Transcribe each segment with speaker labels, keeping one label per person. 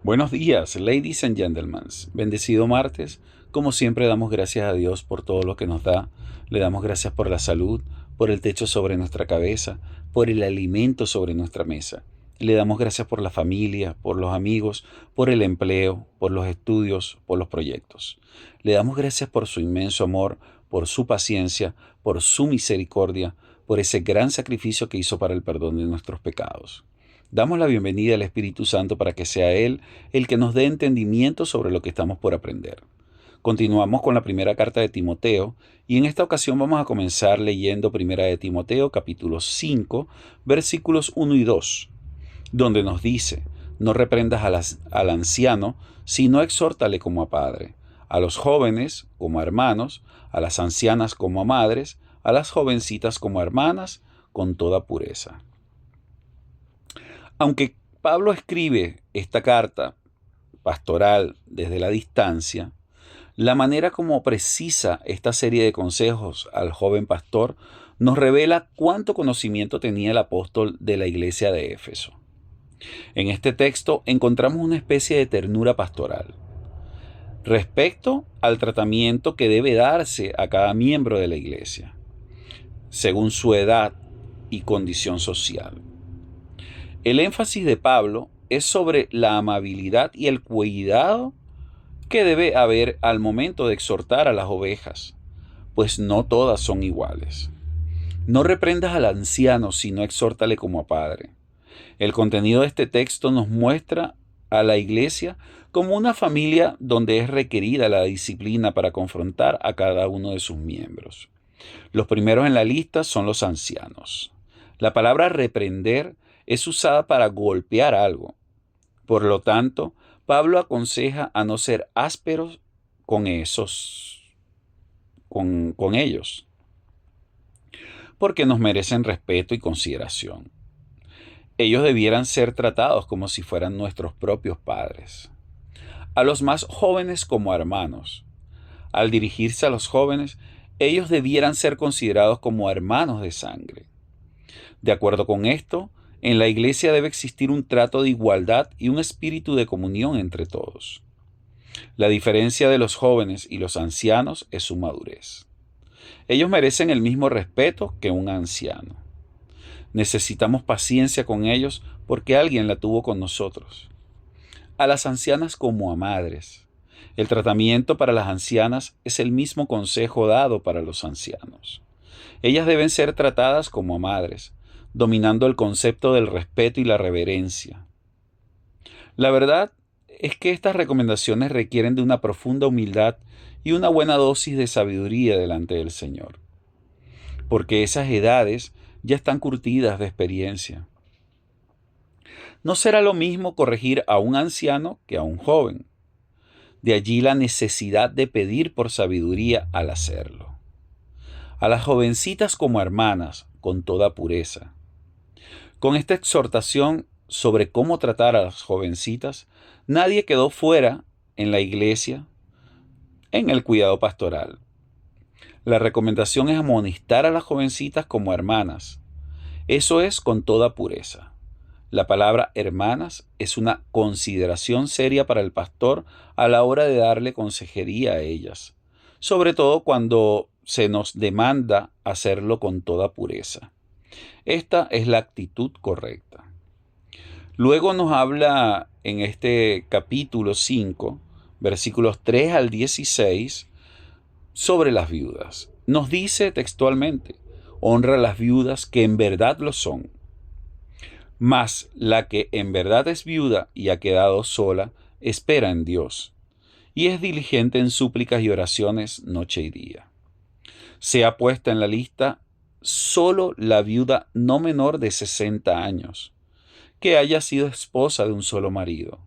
Speaker 1: Buenos días, ladies and gentlemen. Bendecido martes. Como siempre damos gracias a Dios por todo lo que nos da. Le damos gracias por la salud, por el techo sobre nuestra cabeza, por el alimento sobre nuestra mesa. Le damos gracias por la familia, por los amigos, por el empleo, por los estudios, por los proyectos. Le damos gracias por su inmenso amor, por su paciencia, por su misericordia, por ese gran sacrificio que hizo para el perdón de nuestros pecados. Damos la bienvenida al Espíritu Santo para que sea Él el que nos dé entendimiento sobre lo que estamos por aprender. Continuamos con la primera carta de Timoteo y en esta ocasión vamos a comenzar leyendo primera de Timoteo capítulo 5 versículos 1 y 2, donde nos dice: no reprendas al anciano, sino exhórtale como a padre, a los jóvenes como a hermanos, a las ancianas como a madres, a las jovencitas como a hermanas, con toda pureza. Aunque Pablo escribe esta carta pastoral desde la distancia, la manera como precisa esta serie de consejos al joven pastor nos revela cuánto conocimiento tenía el apóstol de la iglesia de Éfeso. En este texto encontramos una especie de ternura pastoral respecto al tratamiento que debe darse a cada miembro de la iglesia, según su edad y condición social. El énfasis de Pablo es sobre la amabilidad y el cuidado que debe haber al momento de exhortar a las ovejas, pues no todas son iguales. No reprendas al anciano, sino exhórtale como a padre. El contenido de este texto nos muestra a la iglesia como una familia donde es requerida la disciplina para confrontar a cada uno de sus miembros. Los primeros en la lista son los ancianos. La palabra reprender es usada para golpear algo. Por lo tanto, Pablo aconseja a no ser ásperos con ellos, porque nos merecen respeto y consideración. Ellos debieran ser tratados como si fueran nuestros propios padres. A los más jóvenes como hermanos. Al dirigirse a los jóvenes, ellos debieran ser considerados como hermanos de sangre. De acuerdo con esto, en la iglesia debe existir un trato de igualdad y un espíritu de comunión entre todos. La diferencia de los jóvenes y los ancianos es su madurez. Ellos merecen el mismo respeto que un anciano. Necesitamos paciencia con ellos porque alguien la tuvo con nosotros. A las ancianas como a madres. El tratamiento para las ancianas es el mismo consejo dado para los ancianos. Ellas deben ser tratadas como a madres, dominando el concepto del respeto y la reverencia. La verdad es que estas recomendaciones requieren de una profunda humildad y una buena dosis de sabiduría delante del Señor, porque esas edades ya están curtidas de experiencia. No será lo mismo corregir a un anciano que a un joven. De allí la necesidad de pedir por sabiduría al hacerlo. A las jovencitas como hermanas, con toda pureza. Con esta exhortación sobre cómo tratar a las jovencitas, nadie quedó fuera en la iglesia en el cuidado pastoral. La recomendación es amonestar a las jovencitas como hermanas. Eso es con toda pureza. La palabra hermanas es una consideración seria para el pastor a la hora de darle consejería a ellas, sobre todo cuando se nos demanda hacerlo con toda pureza. Esta es la actitud correcta. Luego nos habla en este capítulo 5, versículos 3 al 16, sobre las viudas. Nos dice textualmente: honra a las viudas que en verdad lo son. Mas la que en verdad es viuda y ha quedado sola, espera en Dios, y es diligente en súplicas y oraciones noche y día. Sea puesta en la lista solo la viuda no menor de 60 años, que haya sido esposa de un solo marido,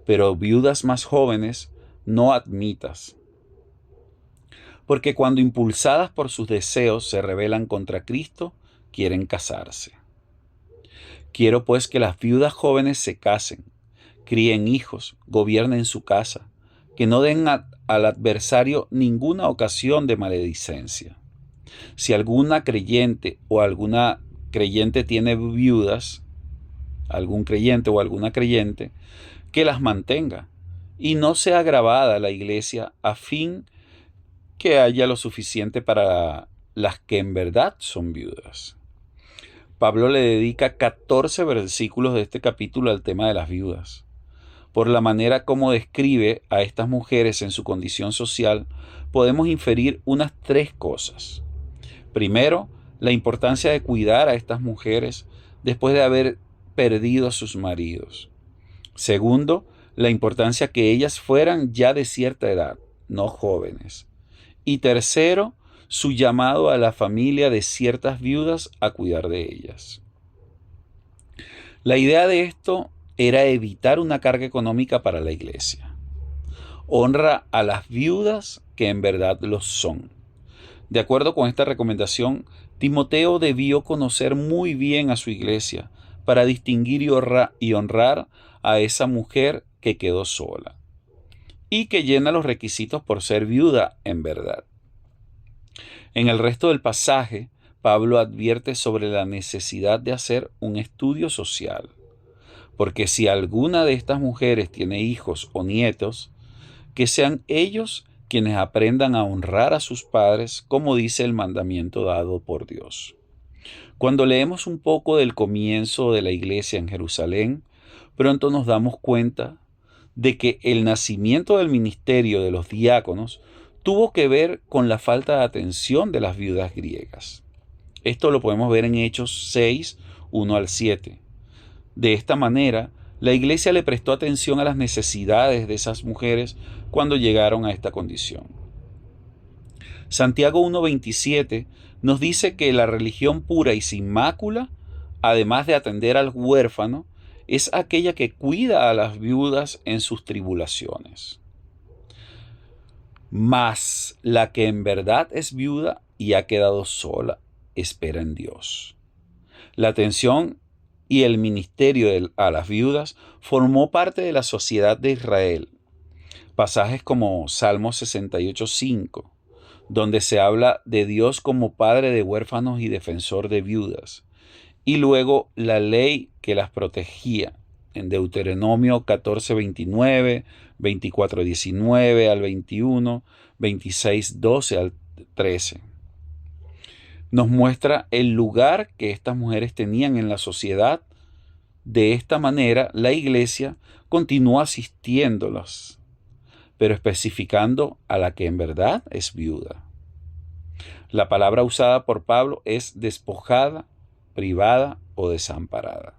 Speaker 1: pero viudas más jóvenes no admitas, porque cuando impulsadas por sus deseos se rebelan contra Cristo, quieren casarse. Quiero pues que las viudas jóvenes se casen, críen hijos, gobiernen su casa, que no den al adversario ninguna ocasión de maledicencia. Si alguna creyente o alguna creyente tiene viudas, algún creyente o alguna creyente que las mantenga y no sea agravada la iglesia a fin que haya lo suficiente para las que en verdad son viudas. Pablo le dedica 14 versículos de este capítulo al tema de las viudas. Por la manera como describe a estas mujeres en su condición social, podemos inferir unas tres cosas. Primero, la importancia de cuidar a estas mujeres después de haber perdido a sus maridos. Segundo, la importancia que ellas fueran ya de cierta edad, no jóvenes. Y tercero, su llamado a la familia de ciertas viudas a cuidar de ellas. La idea de esto era evitar una carga económica para la iglesia. Honra a las viudas que en verdad lo son. De acuerdo con esta recomendación, Timoteo debió conocer muy bien a su iglesia para distinguir y honrar a esa mujer que quedó sola y que llena los requisitos por ser viuda en verdad. En el resto del pasaje, Pablo advierte sobre la necesidad de hacer un estudio social, porque si alguna de estas mujeres tiene hijos o nietos, que sean ellos quienes aprendan a honrar a sus padres, como dice el mandamiento dado por Dios. Cuando leemos un poco del comienzo de la iglesia en Jerusalén, pronto nos damos cuenta de que el nacimiento del ministerio de los diáconos tuvo que ver con la falta de atención de las viudas griegas. Esto lo podemos ver en Hechos 6, 1 al 7. De esta manera, la iglesia le prestó atención a las necesidades de esas mujeres cuando llegaron a esta condición. Santiago 1:27 nos dice que la religión pura y sin mácula, además de atender al huérfano, es aquella que cuida a las viudas en sus tribulaciones. Mas la que en verdad es viuda y ha quedado sola, espera en Dios. La atención y el ministerio a las viudas formó parte de la sociedad de Israel. Pasajes como Salmo 68:5, donde se habla de Dios como padre de huérfanos y defensor de viudas, y luego la ley que las protegía en Deuteronomio 14:29, 24:19 al 21, 26:12 al 13. Nos muestra el lugar que estas mujeres tenían en la sociedad. De esta manera, la iglesia continúa asistiéndolas, pero especificando a la que en verdad es viuda. La palabra usada por Pablo es despojada, privada o desamparada.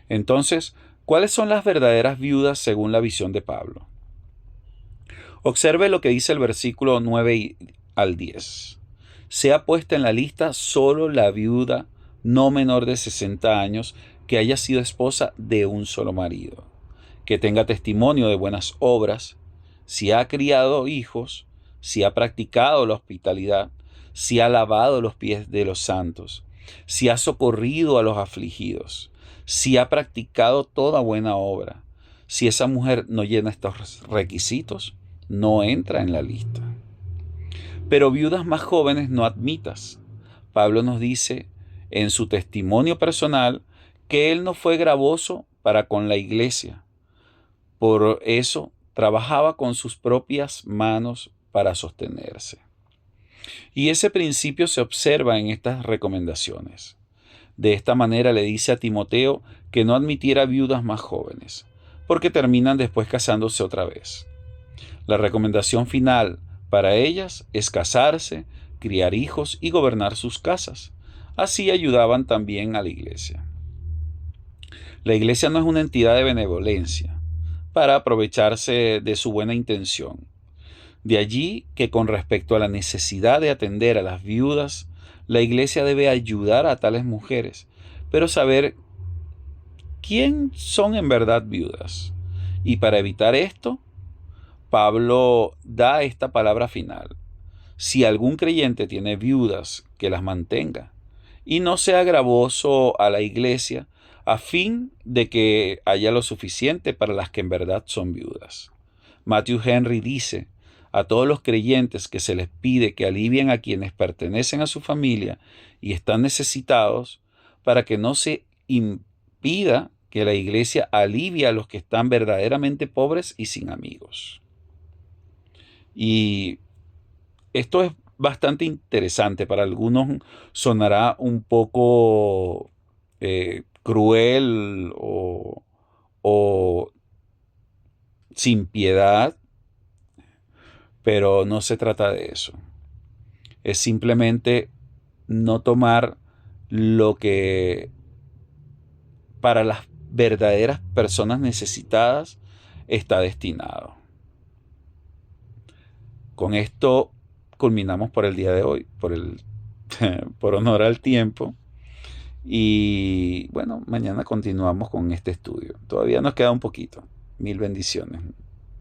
Speaker 1: Entonces, ¿cuáles son las verdaderas viudas según la visión de Pablo? Observe lo que dice el versículo 9 al 10. Sea puesta en la lista solo la viuda no menor de 60 años que haya sido esposa de un solo marido, que tenga testimonio de buenas obras, si ha criado hijos, si ha practicado la hospitalidad, si ha lavado los pies de los santos, si ha socorrido a los afligidos, si ha practicado toda buena obra. Si esa mujer no llena estos requisitos, no entra en la lista. Pero viudas más jóvenes no admitas. Pablo nos dice en su testimonio personal que él no fue gravoso para con la iglesia. Por eso trabajaba con sus propias manos para sostenerse. Y ese principio se observa en estas recomendaciones. De esta manera le dice a Timoteo que no admitiera viudas más jóvenes, porque terminan después casándose otra vez. La recomendación final para ellas es casarse, criar hijos y gobernar sus casas. Así ayudaban también a la iglesia. La iglesia no es una entidad de benevolencia para aprovecharse de su buena intención. De allí que con respecto a la necesidad de atender a las viudas, la iglesia debe ayudar a tales mujeres, pero saber quién son en verdad viudas. Y para evitar esto, Pablo da esta palabra final. Si algún creyente tiene viudas, que las mantenga y no sea gravoso a la iglesia, a fin de que haya lo suficiente para las que en verdad son viudas. Matthew Henry dice: a todos los creyentes que se les pide que alivien a quienes pertenecen a su familia y están necesitados, para que no se impida que la iglesia alivia a los que están verdaderamente pobres y sin amigos. Y esto es bastante interesante. Para algunos sonará un poco cruel o sin piedad, pero no se trata de eso. Es simplemente no tomar lo que para las verdaderas personas necesitadas está destinado. Con esto culminamos por el día de hoy, por honor al tiempo. Y bueno, mañana continuamos con este estudio. Todavía nos queda un poquito. Mil bendiciones.